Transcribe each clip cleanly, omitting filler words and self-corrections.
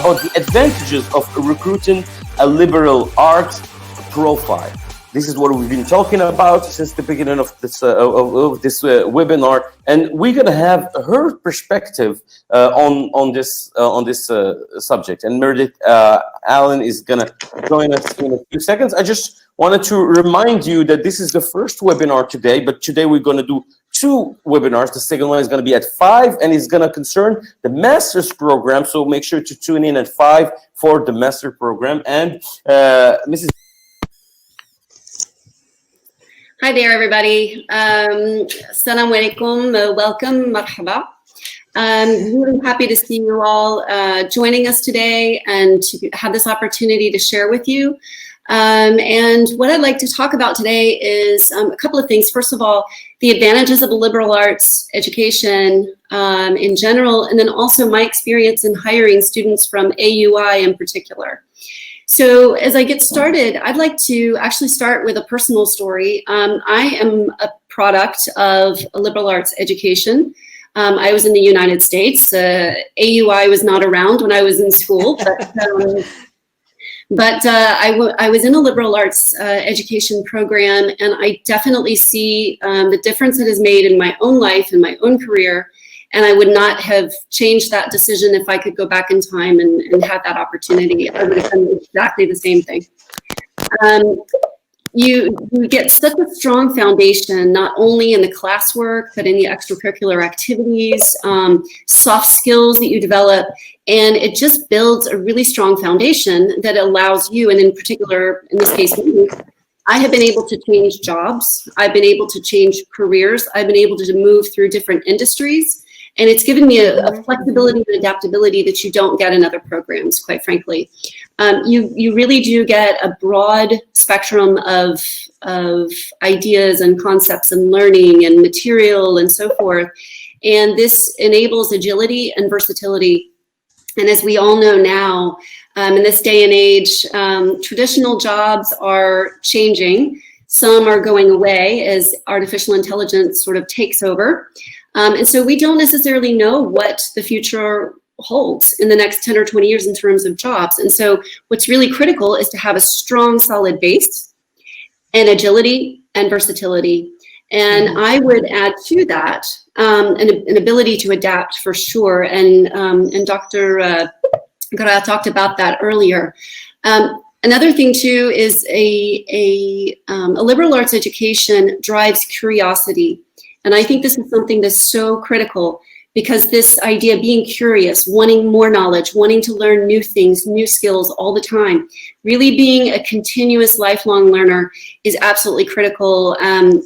about the advantages of recruiting a liberal arts profile. This is what we've been talking about since the beginning of this webinar, and we're gonna have her perspective on this subject. And Meredith Allen is gonna join us in a few seconds. I just wanted to remind you that this is the first webinar today, but today we're gonna do 2 webinars. The second one is going to be at 5, and it's going to concern the master's program. So make sure to tune in at 5 for the master program. And Mrs. Hi there, everybody. Assalamu alaikum. Welcome, marhaba. I'm really happy to see you all joining us today and to have this opportunity to share with you. And what I'd like to talk about today is a couple of things. First of all, the advantages of a liberal arts education in general, and then also my experience in hiring students from AUI in particular. So as I get started, I'd like to actually start with a personal story. I am a product of a liberal arts education. I was in the United States. AUI was not around when I was in school, but I was in a liberal arts education program, and I definitely see the difference it has made in my own life and my own career. And I would not have changed that decision if I could go back in time and have that opportunity. I would have done exactly the same thing. You get such a strong foundation, not only in the classwork, but in the extracurricular activities, soft skills that you develop, and it just builds a really strong foundation that allows you, and in particular, in this case, me, I have been able to change jobs. I've been able to change careers. I've been able to move through different industries. And it's given me a flexibility and adaptability that you don't get in other programs, quite frankly. You really do get a broad spectrum of ideas and concepts and learning and material and so forth. And this enables agility and versatility. And as we all know now, in this day and age, traditional jobs are changing. Some are going away as artificial intelligence sort of takes over. And so we don't necessarily know what the future holds in the next 10 or 20 years in terms of jobs. And so what's really critical is to have a strong, solid base and agility and versatility. And I would add to that an ability to adapt for sure. And Dr. Gara talked about that earlier. Another thing too is a liberal arts education drives curiosity. And I think this is something that's so critical, because this idea of being curious, wanting more knowledge, wanting to learn new things, new skills all the time, really being a continuous lifelong learner is absolutely critical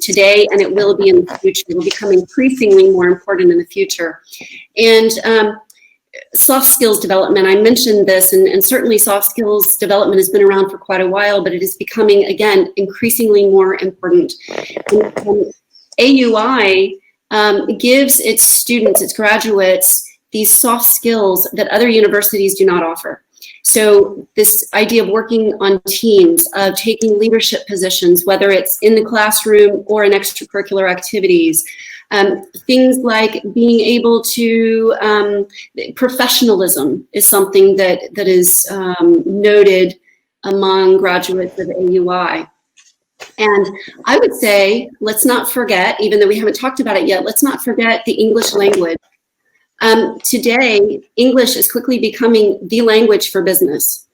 today, and it will be in the future. It will become increasingly more important in the future. And soft skills development, I mentioned this, and certainly soft skills development has been around for quite a while, but it is becoming, again, increasingly more important. And AUI gives its students, its graduates, these soft skills that other universities do not offer. So this idea of working on teams, of taking leadership positions, whether it's in the classroom or in extracurricular activities, things like being able to, professionalism is something that is noted among graduates of AUI. And I would say, let's not forget, even though we haven't talked about it yet, let's not forget the English language. Today, English is quickly becoming the language for business.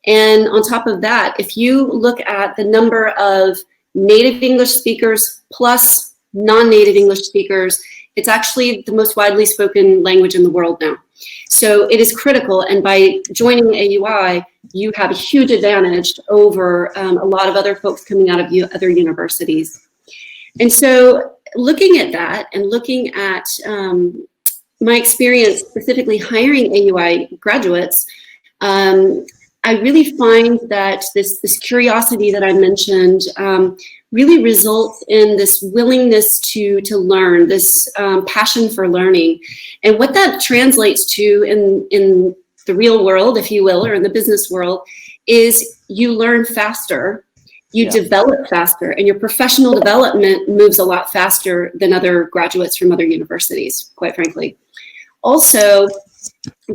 And on top of that, if you look at the number of native English speakers plus non-native English speakers, it's actually the most widely spoken language in the world now. So it is critical, and by joining AUI, you have a huge advantage over a lot of other folks coming out of other universities. And so looking at that and looking at my experience specifically hiring AUI graduates, I really find that this curiosity that I mentioned really results in this willingness to learn, this passion for learning. And what that translates to in the real world, if you will, or in the business world, is you learn faster, you develop faster, and your professional development moves a lot faster than other graduates from other universities, quite frankly. Also,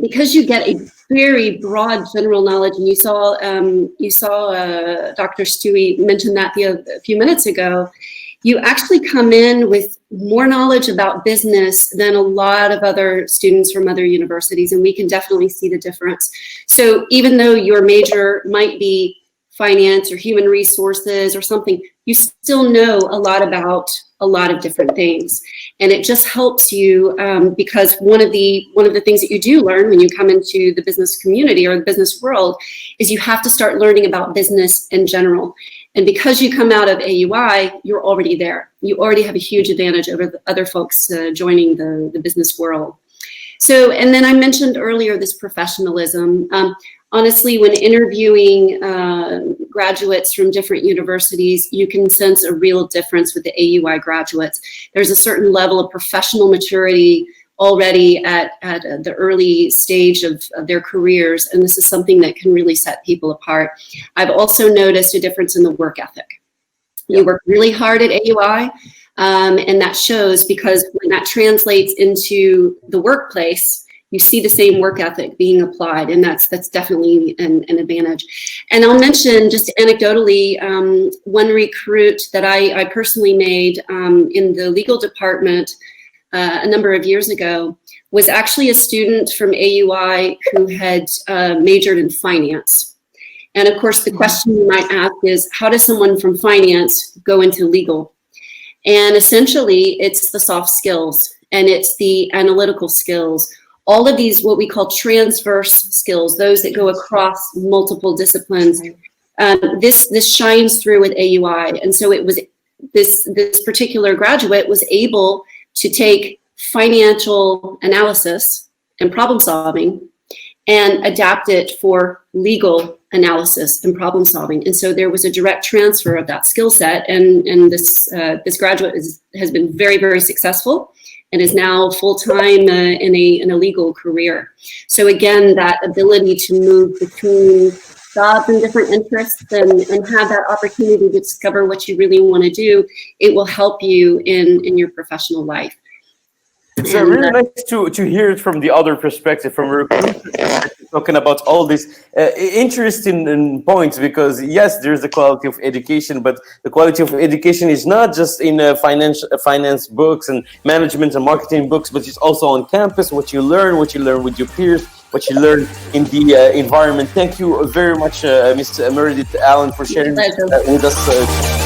because you get a very broad general knowledge, and you saw Dr. Stewie mention that a few minutes ago, you actually come in with more knowledge about business than a lot of other students from other universities, and we can definitely see the difference. So even though your major might be finance or human resources or something, you still know a lot about a lot of different things. And it just helps you because one of the things that you do learn when you come into the business community or the business world is you have to start learning about business in general. And because you come out of AUI, you're already there. You already have a huge advantage over the other folks joining the business world. So, and then I mentioned earlier this professionalism. Honestly, when interviewing graduates from different universities, you can sense a real difference with the AUI graduates. There's a certain level of professional maturity already at the early stage of their careers, and this is something that can really set people apart. I've also noticed a difference in the work ethic. You work really hard at AUI, and that shows because when that translates into the workplace, you see the same work ethic being applied, and that's definitely an advantage. And I'll mention just anecdotally, one recruit that I personally made in the legal department a number of years ago was actually a student from AUI who had majored in finance. And of course, the question you might ask is, how does someone from finance go into legal? And essentially, it's the soft skills and it's the analytical skills. All of these, what we call transverse skills, those that go across multiple disciplines, this shines through with AUI. And so it was this particular graduate was able to take financial analysis and problem solving and adapt it for legal analysis and problem solving. And so there was a direct transfer of that skill set. And this graduate has been very, very successful and is now full-time in a legal career. So again, that ability to move between jobs and different interests and have that opportunity to discover what you really want to do, it will help you in your professional life. It's really nice to hear it from the other perspective, from a recruiter, talking about all these interesting points, because yes, there's the quality of education, but the quality of education is not just in finance books and management and marketing books, but it's also on campus, what you learn with your peers, what you learn in the environment. Thank you very much, Ms. Meredith Allen, for sharing with us